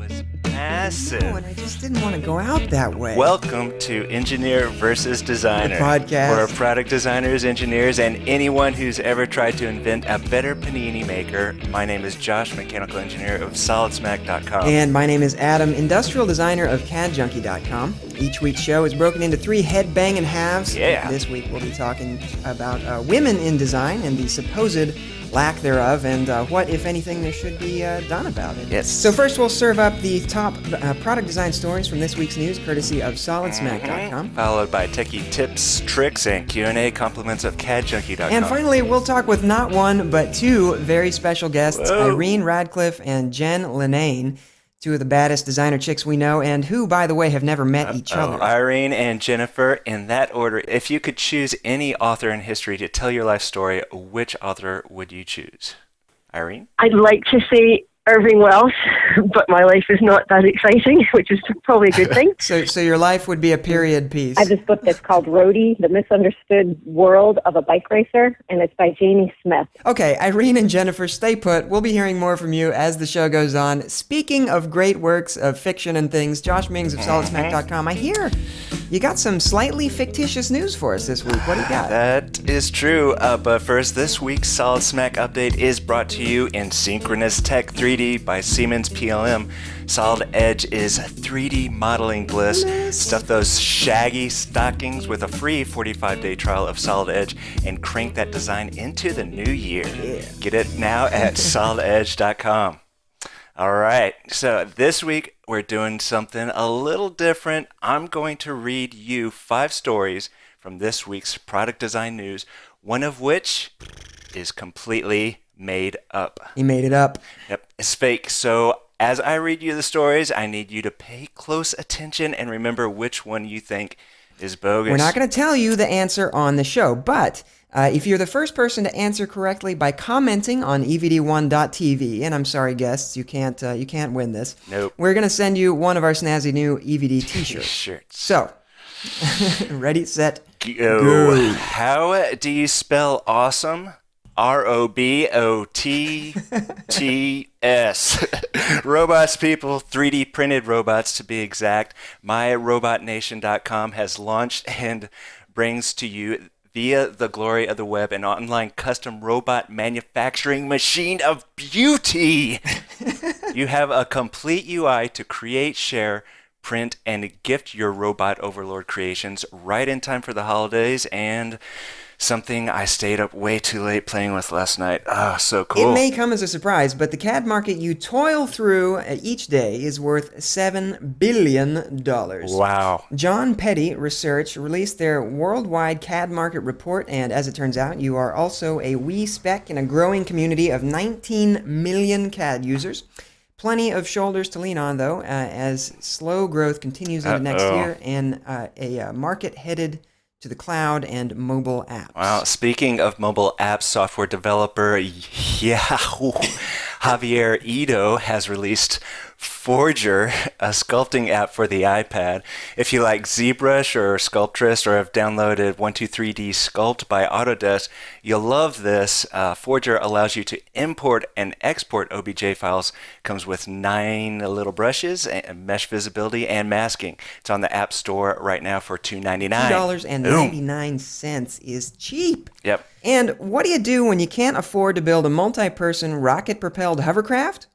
was massive. No, and I just didn't want to go out that way. Welcome to Engineer versus Designer. The podcast. For product designers, engineers, and anyone who's ever tried to invent a better panini maker. My name is Josh, mechanical engineer of SolidSmack.com. And my name is Adam, industrial designer of CADJunkie.com. Each week's show is broken into 3 head-banging halves. Yeah. This week we'll be talking about women in design and the supposed lack thereof, and what, if anything, there should be done about it. Yes. So first we'll serve up the top product design stories from this week's news, courtesy of SolidSmack.com. Followed by techie tips, tricks, and Q&A compliments of CADJunkie.com. And finally, we'll talk with not one, but 2 very special guests, Whoa. Irene Radcliffe and Jen Linnane, 2 of the baddest designer chicks we know, and who, by the way, have never met each other. Irene and Jennifer, in that order. If you could choose any author in history to tell your life story, which author would you choose? Irene? I'd like to say Irving Welsh, but my life is not that exciting, which is probably a good thing. So your life would be a period piece. I have this book that's called Roadie, The Misunderstood World of a Bike Racer, and it's by Jamie Smith. Okay, Irene and Jennifer, stay put. We'll be hearing more from you as the show goes on. Speaking of great works of fiction and things, Josh Mings of SolidSmack.com, I hear you got some slightly fictitious news for us this week. What do you got? That is true, but first, this week's Solid Smack update is brought to you in Synchronous Tech 3D by Siemens PLM. Solid Edge is 3D modeling bliss. Stuff those shaggy stockings with a free 45-day trial of Solid Edge and crank that design into the new year. Yeah. Get it now at solidedge.com. All right, so this week we're doing something a little different. I'm going to read you 5 stories from this week's product design news, one of which is completely made up. He made it up. Yep, it's fake. So as I read you the stories, I need you to pay close attention and remember which one you think is bogus. We're not going to tell you the answer on the show, but if you're the first person to answer correctly by commenting on evd1.tv, and I'm sorry, guests, you can't win this. Nope. We're going to send you one of our snazzy new EVD t-shirts. Shirts. So, ready, set, Go. How do you spell awesome? ROBOTTS. Robots, people, 3D printed robots to be exact. MyRobotNation.com has launched and brings to you, via the glory of the web, an online custom robot manufacturing machine of beauty. You have a complete UI to create, share, print, and gift your robot overlord creations right in time for the holidays, and something I stayed up way too late playing with last night. Oh, so cool. It may come as a surprise, but the CAD market you toil through each day is worth $7 billion. Wow. John Petty Research released their worldwide CAD market report, and as it turns out, you are also a wee speck in a growing community of 19 million CAD users. Plenty of shoulders to lean on, though, as slow growth continues into next year and a market headed to the cloud and mobile apps. Wow. Speaking of mobile apps, software developer Javier Ito has released Forger, a sculpting app for the iPad. If you like ZBrush or Sculptress or have downloaded 123D Sculpt by Autodesk, you'll love this. Forger allows you to import and export OBJ files. Comes with 9 little brushes, and mesh visibility, and masking. It's on the App Store right now for $2.99. $2.99 is cheap. Yep. And what do you do when you can't afford to build a multi-person rocket-propelled hovercraft?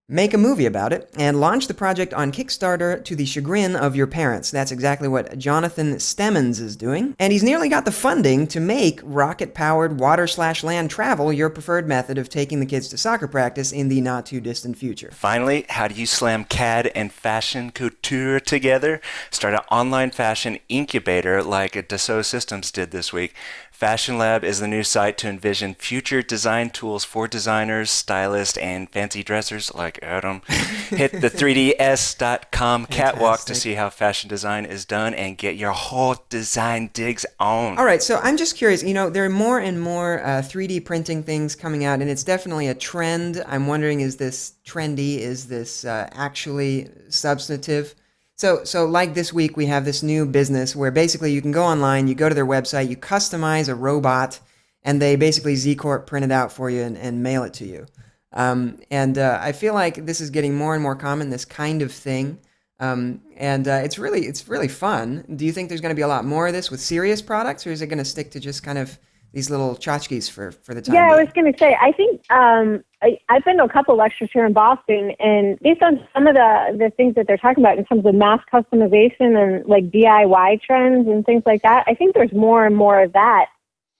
Make a movie about it and launch the project on Kickstarter to the chagrin of your parents. That's exactly what Jonathan Stemmons is doing. And he's nearly got the funding to make rocket-powered water/land travel your preferred method of taking the kids to soccer practice in the not-too-distant future. Finally, how do you slam CAD and fashion couture together? Start an online fashion incubator like Dassault Systems did this week. Fashion Lab is the new site to envision future design tools for designers, stylists, and fancy dressers like Adam. Hit the 3ds.com catwalk to see how fashion design is done and get your whole design digs on. All right, so I'm just curious. There are more and more 3D printing things coming out, and it's definitely a trend. I'm wondering, is this trendy? Is this actually substantive? So like this week, we have this new business where basically you can go online, you go to their website, you customize a robot, and they basically Z-Corp print it out for you and mail it to you. And I feel like this is getting more and more common, this kind of thing. And it's really fun. Do you think there's going to be a lot more of this with serious products, or is it going to stick to just kind of these little tchotchkes for the time Yeah, being? I was going to say, I think I've been to a couple lectures here in Boston, and based on some of the things that they're talking about in terms of mass customization and like DIY trends and things like that, I think there's more and more of that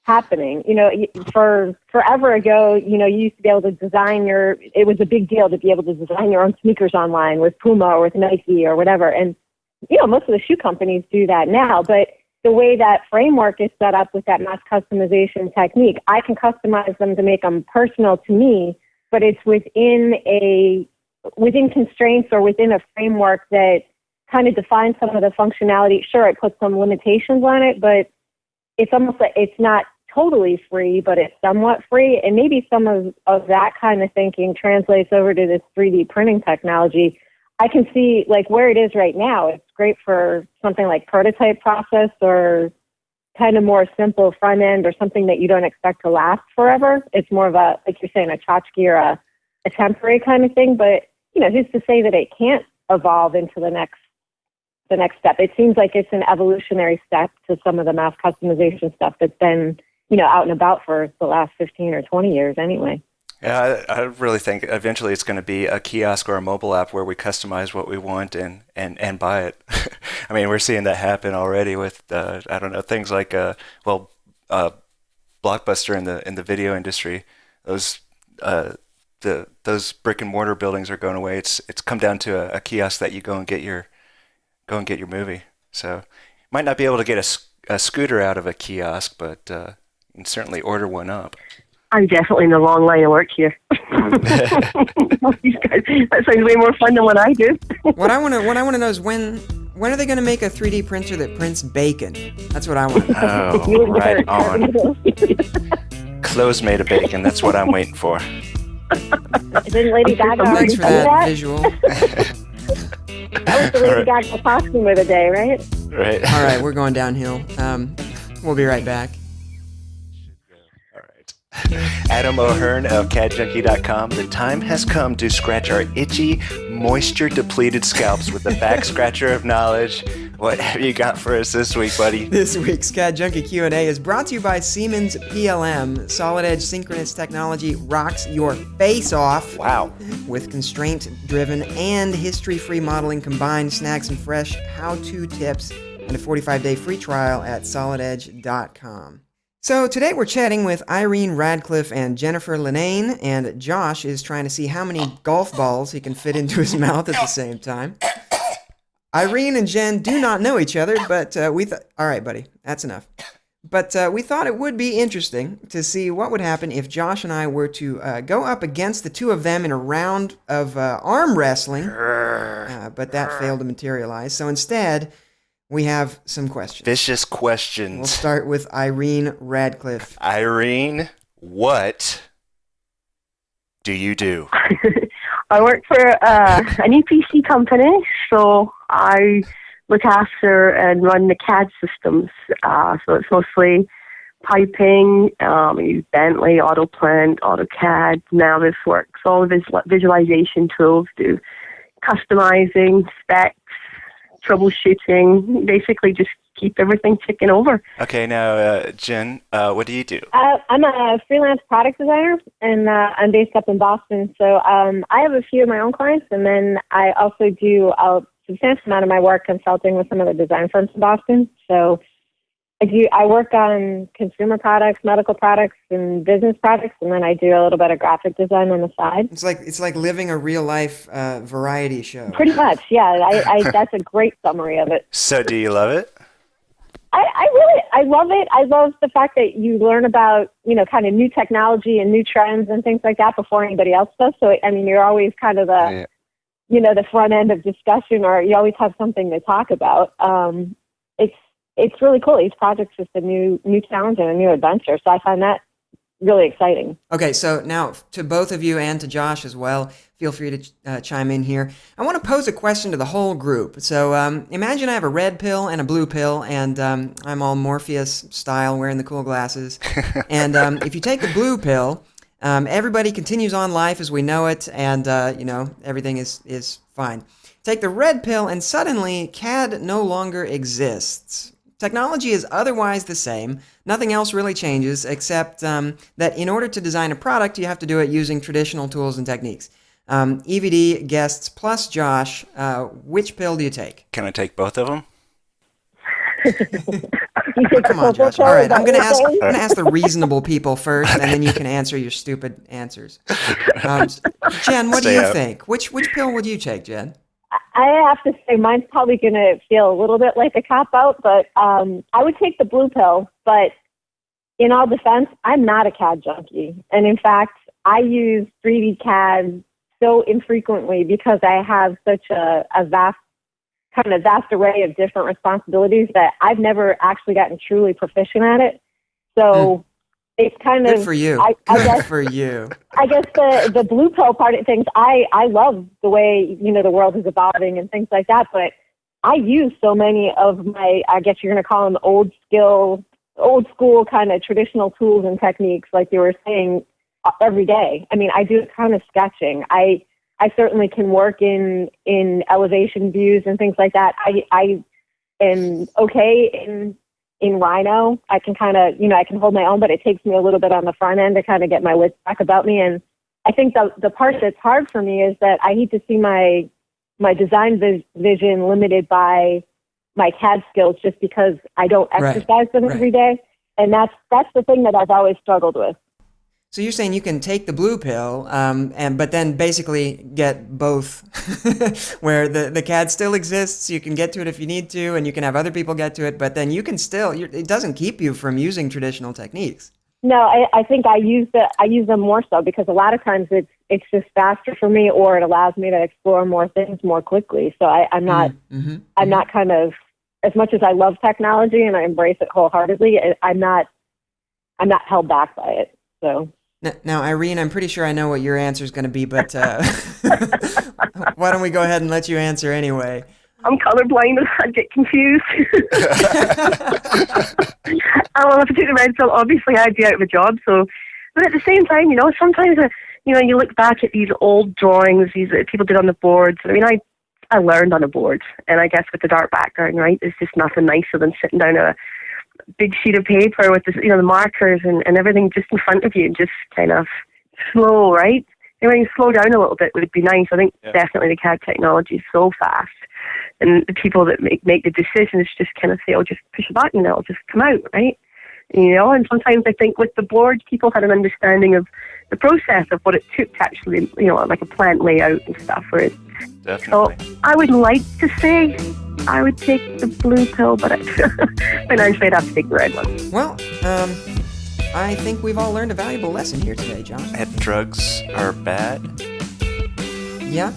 happening. You know, for forever ago, you know, you used to be able to design it was a big deal to be able to design your own sneakers online with Puma or with Nike or whatever. And, you know, most of the shoe companies do that now, but the way that framework is set up with that mass customization technique, I can customize them to make them personal to me, but it's within constraints or within a framework that kind of defines some of the functionality. Sure, it puts some limitations on it, but it's almost like it's not totally free, but it's somewhat free. And maybe some of that kind of thinking translates over to this 3D printing technology. I can see like where it is right now. It's great for something like prototype process or kind of more simple front end or something that you don't expect to last forever. It's more of a, like you're saying, a tchotchke or a temporary kind of thing. But, you know, who's to say that it can't evolve into the next step? It seems like it's an evolutionary step to some of the mass customization stuff that's been, you know, out and about for the last 15 or 20 years anyway. Yeah, I really think eventually it's going to be a kiosk or a mobile app where we customize what we want and buy it. I mean, we're seeing that happen already with I don't know, things like Blockbuster in the video industry. Those those brick and mortar buildings are going away. It's come down to a kiosk that you go and get your movie. So you might not be able to get a scooter out of a kiosk, but you can certainly order one up. I'm definitely in the long line of work here. These guys, that sounds way more fun than what I do. What I want to know is when are they going to make a 3D printer that prints bacon? That's what I want to know. Oh, right on. Clothes made of bacon. That's what I'm waiting for. Didn't Lady Gaga already Thanks for say that that? visual. That was the Lady Gaga costume of the day, right? Right. All right, we're going downhill. We'll be right back. Adam O'Hearn of CADJunkie.com. The time has come to scratch our itchy, moisture-depleted scalps with the back scratcher of knowledge. What have you got for us this week, buddy? This week's CAD Junkie Q&A is brought to you by Siemens PLM. Solid Edge synchronous technology rocks your face off. Wow. With constraint-driven and history-free modeling combined, snag some fresh how-to tips and a 45-day free trial at solidedge.com. So today we're chatting with Irene, Radcliffe, and Jennifer Linnane, and Josh is trying to see how many golf balls he can fit into his mouth at the same time. Irene and Jen do not know each other, but all right, buddy, that's enough. But we thought it would be interesting to see what would happen if Josh and I were to go up against the two of them in a round of arm wrestling, but that failed to materialize. So instead, we have some questions. Vicious questions. We'll start with Irene Radcliffe. Irene, what do you do? I work for an EPC company, so I look after and run the CAD systems. So it's mostly piping, I use Bentley, AutoPlan, AutoCAD, Navisworks, all the visualization tools, do customizing, specs, troubleshooting, basically just keep everything ticking over. Okay, now, Jen, what do you do? I'm a freelance product designer, and I'm based up in Boston. So I have a few of my own clients, and then I also do a substantial amount of my work consulting with some of the design firms in Boston. So I work on consumer products, medical products, and business products, and then I do a little bit of graphic design on the side. It's like living a real life variety show. Pretty much, yeah. I that's a great summary of it. So do you love it? I love it. I love the fact that you learn about, you know, kind of new technology and new trends and things like that before anybody else does. So, I mean, you're always kind of you know, the front end of discussion, or you always have something to talk about. It's really cool. Each project's just a new challenge and a new adventure. So I find that really exciting. Okay, so now to both of you and to Josh as well, feel free to chime in here. I want to pose a question to the whole group. So imagine I have a red pill and a blue pill, and I'm all Morpheus style, wearing the cool glasses. And if you take the blue pill, Everybody continues on life as we know it, and everything is fine. Take the red pill, and suddenly CAD no longer exists. Technology is otherwise the same. Nothing else really changes, except that in order to design a product, you have to do it using traditional tools and techniques. EvD guests plus Josh, which pill do you take? Can I take both of them? Come on, Josh. All right, I'm gonna ask the reasonable people first, and then you can answer your stupid answers. Jen, what do you think? Which pill would you take, Jen? I have to say mine's probably going to feel a little bit like a cop-out, but I would take the blue pill. But in all defense, I'm not a CAD junkie. And in fact, I use 3D CAD so infrequently because I have such a vast array of different responsibilities that I've never actually gotten truly proficient at it. So it's kind of... Good for you. Good for you. I guess the blue pill part of things, I love the way, the world is evolving and things like that, but I use so many of my, I guess you're going to call them old school kind of traditional tools and techniques, like you were saying, every day. I mean, I do a ton of sketching. I certainly can work in elevation views and things like that. I am okay in Rhino. I can kind of, I can hold my own, but it takes me a little bit on the front end to kind of get my wits back about me. And I think the part that's hard for me is that I need to see my design vision limited by my CAD skills just because I don't exercise them every day. And that's the thing that I've always struggled with. So you're saying you can take the blue pill, but then basically get both, where the CAD still exists, you can get to it if you need to, and you can have other people get to it, but then you can still, it doesn't keep you from using traditional techniques. No, I think I use them more so because a lot of times it's just faster for me, or it allows me to explore more things more quickly. So I'm not kind of, as much as I love technology and I embrace it wholeheartedly, I'm not held back by it. So. Now, Irene, I'm pretty sure I know what your answer is going to be, but why don't we go ahead and let you answer anyway? I'm colorblind and I'd get confused. Well, if I took the red pill, obviously I'd be out of a job. So, but at the same time, sometimes you look back at these old drawings, these that people did on the boards. I mean, I learned on a board, and I guess with the dark background, right, there's just nothing nicer than sitting down a big sheet of paper with the markers and everything just in front of you, and just kind of slow, right? Everything slow down a little bit would be nice. I think definitely the CAD technology is so fast, and the people that make the decisions just kind of say, "Oh, just push a button, and it'll just come out," right? And sometimes I think with the board, people had an understanding of the process of what it took to actually, like a plant layout and stuff. Whereas, definitely. So I would like to say I would take the blue pill, but financially I'd have to take the red one. Well, I think we've all learned a valuable lesson here today, Josh. And drugs are bad? Yeah.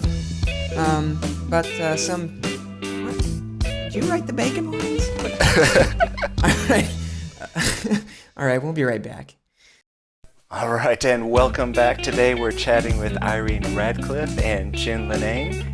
But some... What? Did you write the bacon lines? All right. All right, we'll be right back. All right, and welcome back. Today we're chatting with Irene Radcliffe and Jen Linnane.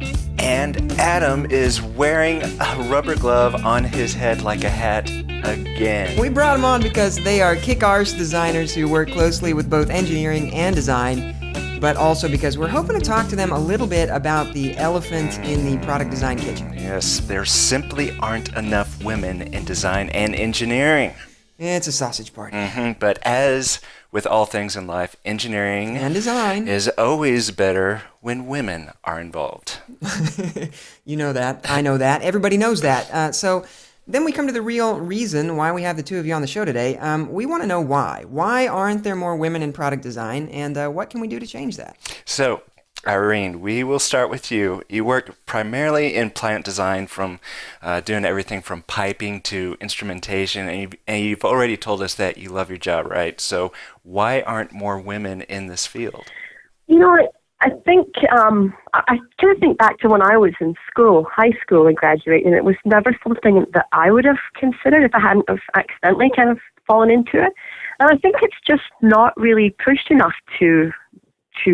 And Adam is wearing a rubber glove on his head like a hat again. We brought them on because they are kick-arse designers who work closely with both engineering and design, but also because we're hoping to talk to them a little bit about the elephant in the product design kitchen. Yes, there simply aren't enough women in design and engineering. It's a sausage party. But as with all things in life, engineering and design is always better when women are involved. You know that. I know that. Everybody knows that. So then we come to the real reason why we have the two of you on the show today. We want to know why. Why aren't there more women in product design, and what can we do to change that? So, Irene, we will start with you. You work primarily in plant design, from doing everything from piping to instrumentation, and you've already told us that you love your job, right? So why aren't more women in this field? I think, I kind of think back to when I was in school, high school, and graduating, and it was never something that I would have considered if I hadn't have accidentally kind of fallen into it. And I think it's just not really pushed enough to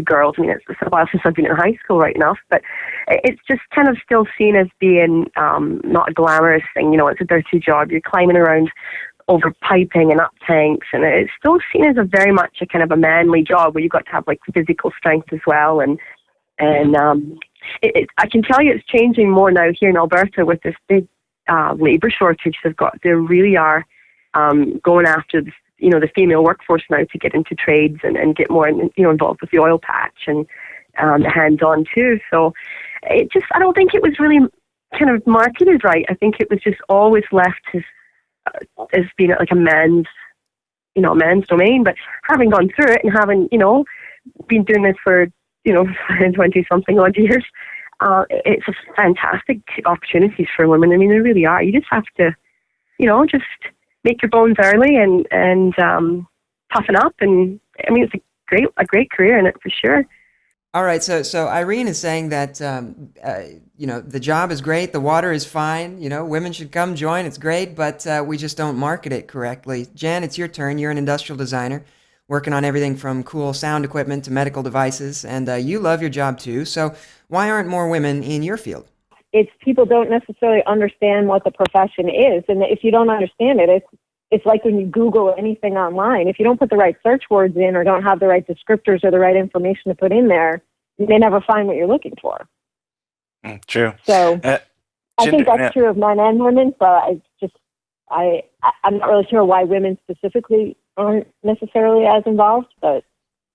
girls. I mean, it's a while since I've been in high school, right enough, but it's just kind of still seen as being not a glamorous thing. It's a dirty job. You're climbing around over piping and up tanks, and it's still seen as a very much a kind of a manly job where you've got to have like physical strength as well. And I can tell you it's changing more now here in Alberta with this big labour shortage they really are going after the female workforce now to get into trades and get more involved with the oil patch and the hands-on too. So I don't think it was really kind of marketed right. I think it was just always left as being like a man's domain. But having gone through it and having been doing this for 20 something odd years, it's a fantastic opportunities for women. I mean, there really are. You just have to just make your bones early and toughen up. And I mean, it's a great career in it for sure. All right, so Irene is saying that the job is great, the water is fine, women should come join, it's great, but we just don't market it correctly. Jan, it's your turn. You're an industrial designer working on everything from cool sound equipment to medical devices, and you love your job too. So why aren't more women in your field? It's people don't necessarily understand what the profession is, and if you don't understand it, it's like when you Google anything online. If you don't put the right search words in or don't have the right descriptors or the right information to put in there, you may never find what you're looking for. True. So I think that's true of men and women. So I'm not really sure why women specifically aren't necessarily as involved, but.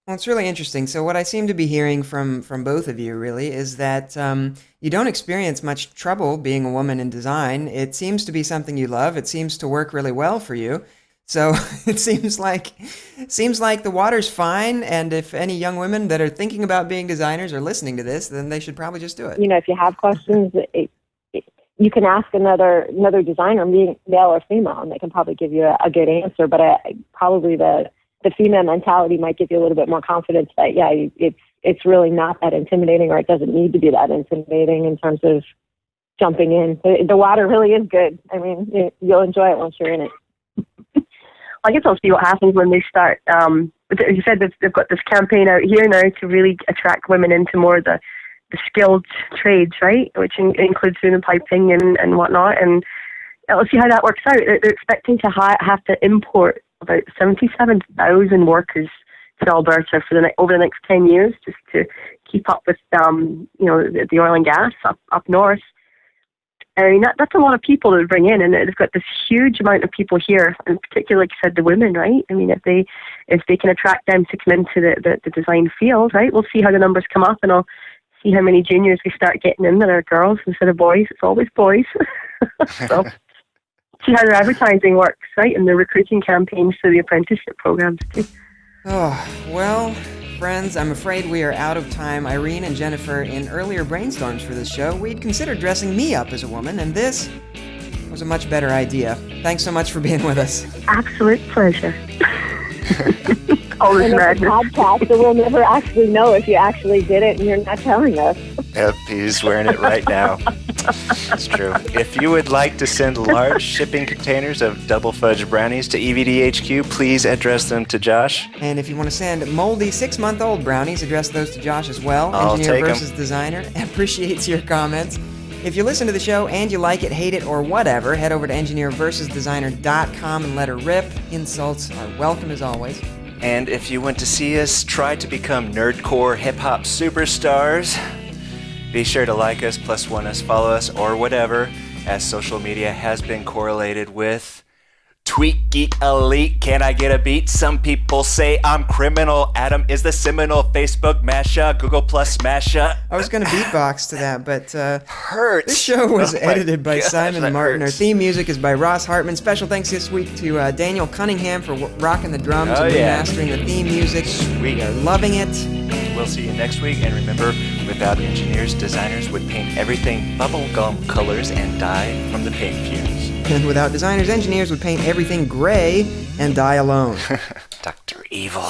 Well, it's really interesting. So what I seem to be hearing from both of you really is that you don't experience much trouble being a woman in design. It seems to be something you love. It seems to work really well for you. So it seems like the water's fine. And if any young women that are thinking about being designers are listening to this, then they should probably just do it. If you have questions, you can ask another designer, being male or female, and they can probably give you a good answer. But probably the female mentality might give you a little bit more confidence that, it's really not that intimidating, or it doesn't need to be that intimidating in terms of jumping in. The water really is good. I mean, you'll enjoy it once you're in it. I guess I'll see what happens when they start. As you said, they've got this campaign out here now to really attract women into more of the skilled trades, right? Which includes doing piping and whatnot. And let's see how that works out. They're expecting to have to import about 77,000 workers to Alberta over the next 10 years, just to keep up with the oil and gas up north. I mean, that's a lot of people to bring in, and they've got this huge amount of people here, and particularly, like you said, the women, right? I mean, if they can attract them to come into the design field, right? We'll see how the numbers come up, and I'll see how many juniors we start getting in that are girls instead of boys. It's always boys. So see how their advertising works, right? And the recruiting campaigns for the apprenticeship programs too. Oh, well, friends, I'm afraid we are out of time. Irene and Jennifer, in earlier brainstorms for this show, we'd considered dressing me up as a woman, and this was a much better idea. Thanks so much for being with us. Absolute pleasure. Always madness. It's a podcast, so we'll never actually know if you actually did it and you're not telling us. Yep, he's wearing it right now. It's true. If you would like to send large shipping containers of double fudge brownies to EvD HQ, please address them to Josh. And if you want to send moldy 6-month-old brownies, address those to Josh as well. I'll Engineer take versus Designer appreciates your comments. If you listen to the show and you like it, hate it, or whatever, head over to engineerversusdesigner.com and let her rip. Insults are welcome as always. And if you want to see us try to become nerdcore hip-hop superstars, be sure to like us, +1 us, follow us, or whatever, as social media has been correlated with Tweet Geek Elite. Can I get a beat? Some people say I'm criminal. Adam is the seminal. Facebook mashup, Google Plus mashup. I was going to beatbox to that, but hurts. This show was edited by Simon Martin. Hurts. Our theme music is by Ross Hartman. Special thanks this week to Daniel Cunningham for rocking the drums and remastering the theme music. Sweet. We are loving it. We'll see you next week. And remember, without engineers, designers would paint everything bubblegum colors and die from the paint fumes. And without designers, engineers would paint everything gray and die alone. Dr. Evil.